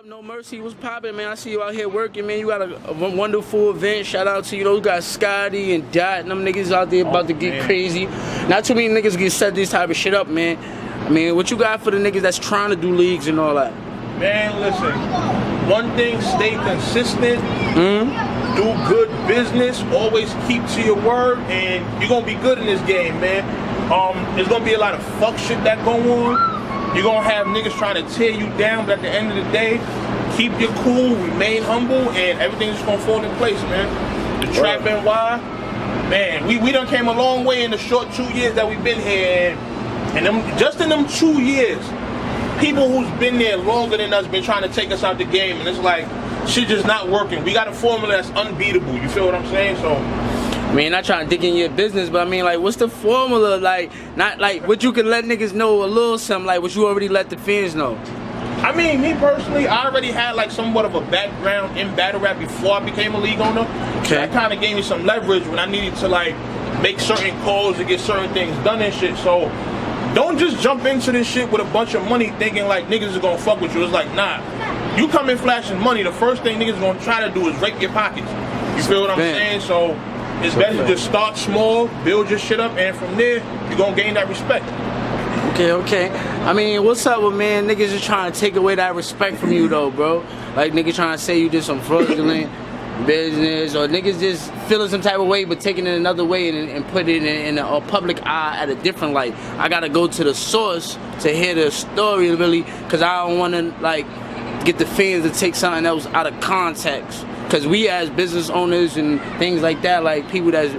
up, No Mercy? What's poppin', man? I see you out here working, man. You got a wonderful event. Shout out to you got Scotty and Dot and them niggas out there about to get crazy. Not too many niggas get set this type of shit up, man. I mean, what you got for the niggas that's trying to do leagues and all that? Man, listen. One thing, stay consistent. Do good business. Always keep to your word, and you're gonna be good in this game, man. There's gonna be a lot of fuck shit that go on. You're gonna have niggas trying to tear you down, but at the end of the day, keep your cool, remain humble, and everything's just gonna fall in place, man. The Trap NY, man, we done came a long way in the short 2 years that we've been here, and just in them 2 years, people who's been there longer than us been trying to take us out the game, and it's like, shit just not working. We got a formula that's unbeatable, you feel what I'm saying? So, I mean, not trying to dig in your business, but I mean, like, what's the formula? Like, not like what you can let niggas know a little something, like what you already let the fans know. I mean, me personally, I already had like somewhat of a background in battle rap before I became a league owner. Okay. That kind of gave me some leverage when I needed to like make certain calls to get certain things done and shit. So, don't just jump into this shit with a bunch of money thinking like niggas is gonna fuck with you. It's like, nah. You come in flashing money, the first thing niggas gonna try to do is rape your pockets. You feel what I'm saying? So, it's better to just start small, build your shit up, and from there, you're gonna gain that respect. Okay. I mean, what's up with, man, niggas just trying to take away that respect from you, though, bro? Like, niggas trying to say you did some fraudulent business, or niggas just feeling some type of way, but taking it another way and put it in a public eye at a different light. I gotta go to the source to hear the story, really, because I don't want to, like, get the fans to take something else out of context. Because we as business owners and things like that, like people that's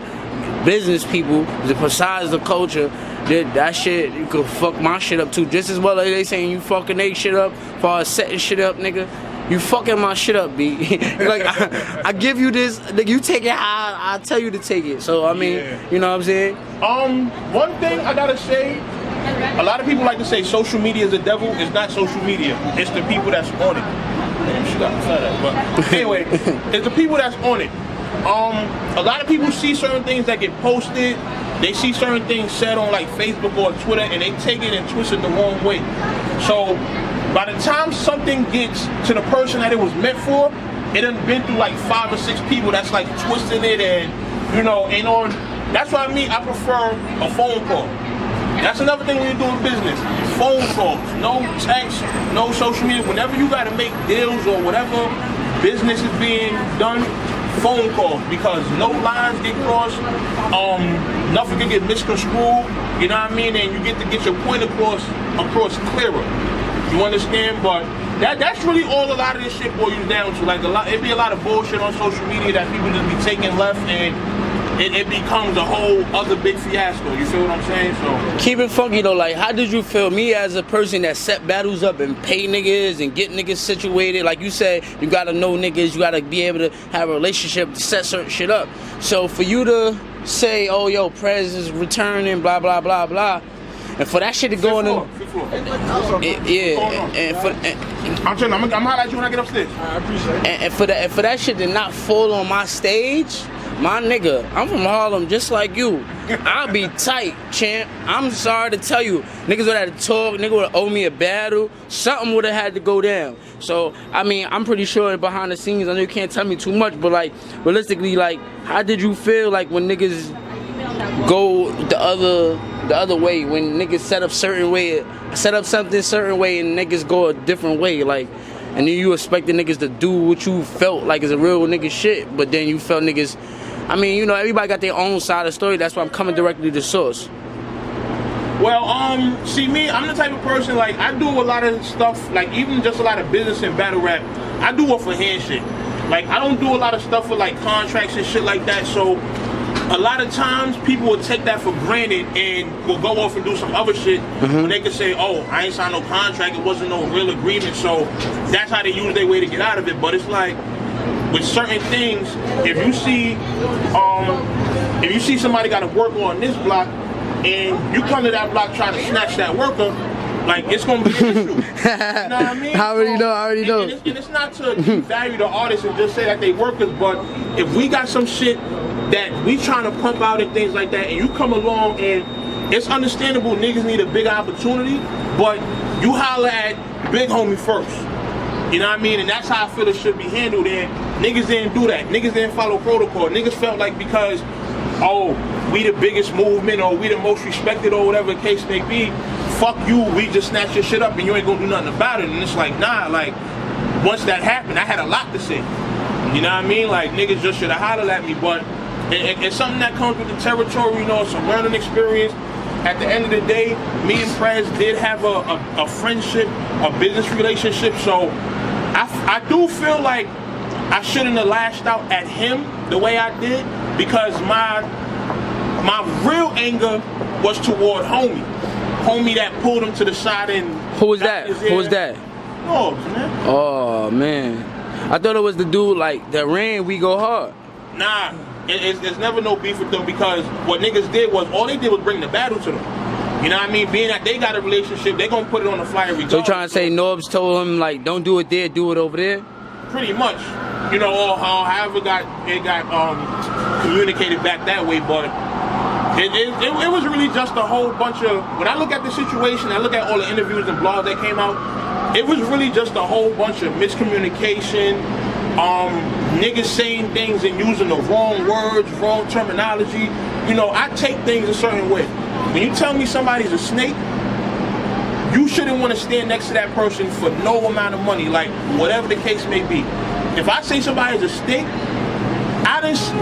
business people, besides the culture, that shit, you could fuck my shit up too. Just as well as they saying you fucking they shit up, for setting shit up, nigga. You fucking my shit up, B. Like, I give you this, nigga, you take it how I tell you to take it. So, I mean, you know what I'm saying? One thing I gotta say, a lot of people like to say social media is the devil. It's not social media. It's the people that's on it. But anyway, it's the people that's on it. A lot of people see certain things that get posted. They see certain things said on like Facebook or Twitter, and they take it and twist it the wrong way. So by the time something gets to the person that it was meant for, it done been through like 5 or 6 people that's like twisting it, and you know, and on. That's what I mean. I prefer a phone call. That's another thing when you're doing business. Phone calls, no text, no social media. Whenever you gotta make deals or whatever business is being done, phone calls, because no lines get crossed, nothing can get misconstrued, you know what I mean? And you get to get your point across clearer. You understand? But that's really all a lot of this shit boils down to. Like it'd be a lot of bullshit on social media that people just be taking left, and it becomes a whole other big fiasco. You feel what I'm saying? So keep it funky though. Like, how did you feel? Me as a person that set battles up and pay niggas and get niggas situated. Like you said, you gotta know niggas. You gotta be able to have a relationship to set certain shit up. So for you to say, oh yo, Prez is returning, blah blah blah blah, and for that shit to go on, I'm holler at you when I get upstairs. I appreciate it. And for that shit to not fall on my stage. My nigga, I'm from Harlem just like you. I'll be tight, champ. I'm sorry to tell you. Niggas would have to talk, nigga would owe me a battle. Something would have had to go down. So, I mean, I'm pretty sure behind the scenes, I know you can't tell me too much, but like, realistically, like, how did you feel like when niggas go the other way, when niggas set up something certain way and niggas go a different way, like, and then you expect the niggas to do what you felt like is a real nigga shit, but then you felt niggas, I mean, you know, everybody got their own side of the story. That's why I'm coming directly to the source. Well, see me, I'm the type of person, like, I do a lot of stuff, like, even just a lot of business and battle rap, I do it for handshake. Like, I don't do a lot of stuff with, like, contracts and shit like that, so a lot of times people will take that for granted and will go off and do some other shit. And they could say, oh, I ain't signed no contract, it wasn't no real agreement, so that's how they use their way to get out of it. But it's like, with certain things, if you see somebody got to work on this block, and you come to that block trying to snatch that worker, like, it's gonna be an issue. You know what I mean? I already know. And it's not to devalue the artists and just say that they workers, but if we got some shit that we trying to pump out and things like that, and you come along, and it's understandable niggas need a big opportunity, but you holler at big homie first. You know what I mean? And that's how I feel it should be handled. And niggas didn't do that. Niggas didn't follow protocol. Niggas felt like because, oh, we the biggest movement or we the most respected or whatever the case may be, fuck you, we just snatch your shit up and you ain't gonna do nothing about it. And it's like, nah, like, once that happened, I had a lot to say. You know what I mean? Like, niggas just should have hollered at me, but it's something that comes with the territory, you know, it's a learning experience. At the end of the day, me and Prez did have a friendship, a business relationship, so I do feel like I shouldn't have lashed out at him the way I did, because my real anger was toward homie that pulled him to the side and... Who was that? Who was that? Norbes, man. Oh, man. I thought it was the dude like that ran We Go Hard. Nah, it's never no beef with them, because what niggas did was, all they did was bring the battle to them. You know what I mean? Being that they got a relationship, they gonna put it on the flyer regardless. So you trying to say Norbes told him like, don't do it there, do it over there? Pretty much. You know, or however it got communicated back that way, but it was really just a whole bunch of, when I look at the situation, I look at all the interviews and blogs that came out, it was really just a whole bunch of miscommunication, niggas saying things and using the wrong words, wrong terminology. You know, I take things a certain way. When you tell me somebody's a snake, you shouldn't want to stand next to that person for no amount of money, like whatever the case may be. If I say somebody's a snake,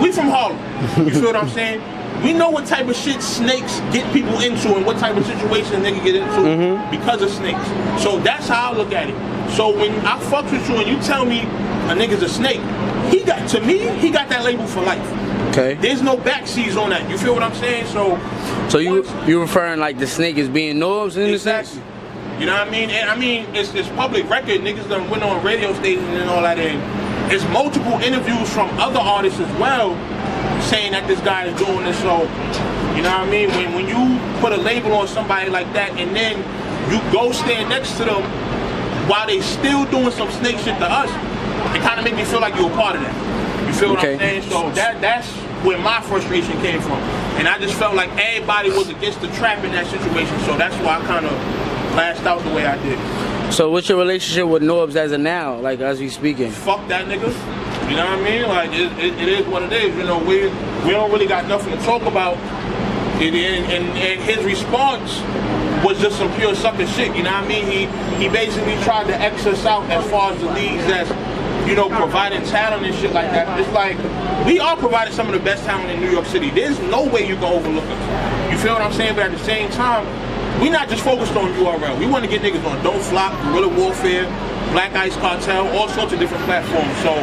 we from Harlem. You feel what I'm saying? We know what type of shit snakes get people into and what type of situation they can get into because of snakes. So that's how I look at it. So when I fuck with you and you tell me a nigga's a snake, he got that label for life. Okay. There's no backseas on that. You feel what I'm saying? So you referring like the snake as being Norbes in a sense? You know what I mean? And I mean, it's public record. Niggas done went on radio stations and all that. And it's multiple interviews from other artists as well saying that this guy is doing this. So, you know what I mean? When you put a label on somebody like that and then you go stand next to them while they still doing some snake shit to us, it kind of make me feel like you're a part of that. You feel what I'm saying? So that's where my frustration came from. And I just felt like everybody was against the trap in that situation. So that's why I kind of lashed out the way I did. So what's your relationship with Norbes as of now, like as we speaking? Fuck that nigga. You know what I mean? Like, it is what it is. You know, we don't really got nothing to talk about. And his response was just some pure sucker shit. You know what I mean? He basically tried to X us out as far as the leagues that's, you know, providing talent and shit like that. It's like, we are providing some of the best talent in New York City. There's no way you can overlook us. You feel what I'm saying? But at the same time, we not just focused on URL. We want to get niggas on Don't Flop, Guerrilla Warfare, Black Ice Cartel, all sorts of different platforms. So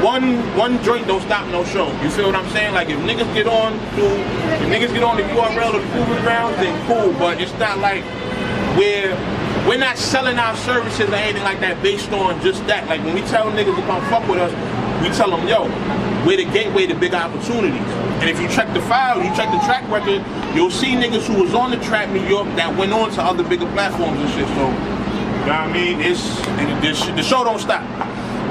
one joint don't stop no show. You feel what I'm saying? Like if niggas get on the URL or the Proving Grounds, then cool. But it's not like we're not selling our services or anything like that based on just that. Like when we tell niggas to come fuck with us, we tell them, yo, we're the gateway to big opportunities. And if you check the file, you check the track record, you'll see niggas who was on the track New York that went on to other bigger platforms and shit. So, you know what I mean? The show don't stop.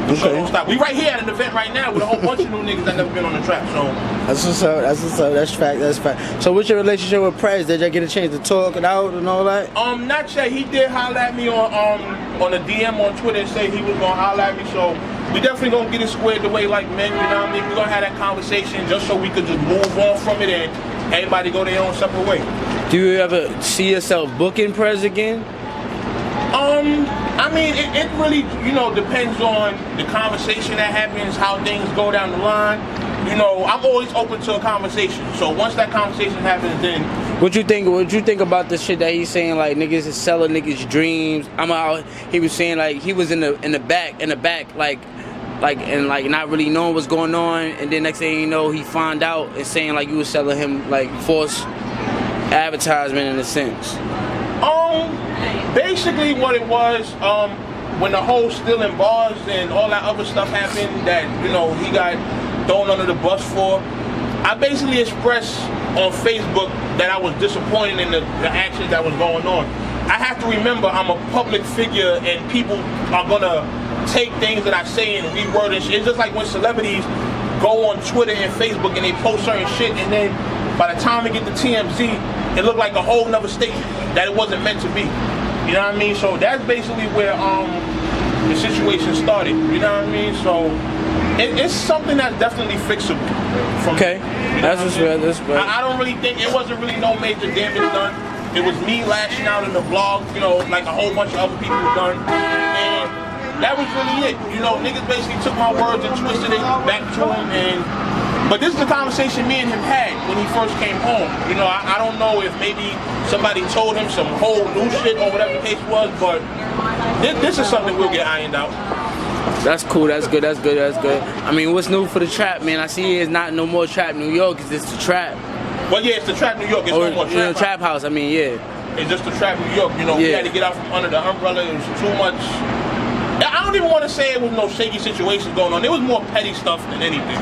The show don't stop. We right here at an event right now with a whole bunch of new niggas that never been on the track. So that's what's up. That's what's up. That's fact. That's fact. So what's your relationship with Prez? Did y'all get a chance to talk it out and all that? Not yet. He did holler at me on a DM on Twitter and say he was gonna holler at me. So we definitely gonna get it squared away like men. You know what I mean? We're gonna have that conversation just so we could just move on from it and everybody go their own separate way. Do you ever see yourself booking Prez again? I mean, it really, you know, depends on the conversation that happens, how things go down the line. You know, I'm always open to a conversation. So once that conversation happens, then What you think about the shit that he's saying? Like niggas is selling niggas dreams. He was saying like he was in the back, like not really knowing what's going on, and then next thing you know, he found out and saying like you was selling him like false advertisement in a sense. Basically what it was, when the whole stealing bars and all that other stuff happened that, you know, he got thrown under the bus for, I basically expressed on Facebook that I was disappointed in the actions that was going on. I have to remember I'm a public figure and people are gonna take things that I say and reword and shit. It's just like when celebrities go on Twitter and Facebook and they post certain shit and then by the time they get to TMZ, it looked like a whole nother statement that it wasn't meant to be. You know what I mean? So that's basically where the situation started. You know what I mean? So it's something that's definitely fixable. Okay, that's what's real. That's real. I don't really think it wasn't really no major damage done. It was me lashing out in the blog, you know, like a whole bunch of other people done, and that was really it. You know, niggas basically took my words and twisted it back to him. But this is the conversation me and him had when he first came home. You know, I don't know if maybe somebody told him some whole new shit or whatever the case was, but this is something we'll get ironed out. That's cool. That's good. That's good. That's good. I mean, what's new for the trap, man? I see it's not no more trap New York. It's just the trap. Well, yeah, it's the trap New York. It's no more trap, trap house. I mean, yeah. It's just the trap New York. You know, we had to get out from under the umbrella. It was too much. I don't even want to say it was no shaky situations going on. There was more petty stuff than anything.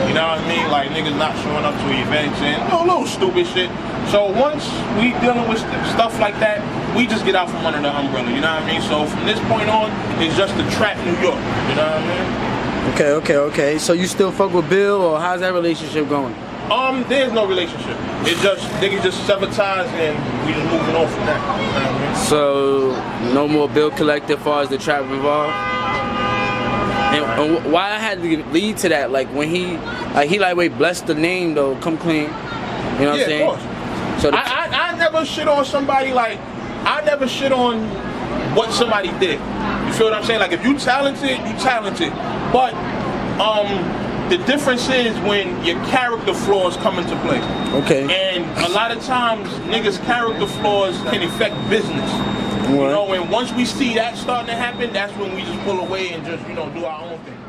You know what I mean? Like niggas not showing up to events and a little stupid shit. So once we dealing with stuff like that, we just get out from under the umbrella. You know what I mean? So from this point on, it's just the trap New York. You know what I mean? Okay. So you still fuck with Bill, or how's that relationship going? There's no relationship. It's just niggas just sever ties and we just moving on from that. You know what I mean? So no more bill collector as far as the trap involved. And why I had to lead to that, like when he wait, bless the name though, come clean. You know what I'm saying? Of course. So I never shit on somebody, like I never shit on what somebody did. You feel what I'm saying? Like if you talented, you talented. But the difference is when your character flaws come into play. Okay. And a lot of times, niggas' character flaws can affect business. You know, and once we see that starting to happen, that's when we just pull away and just, you know, do our own thing.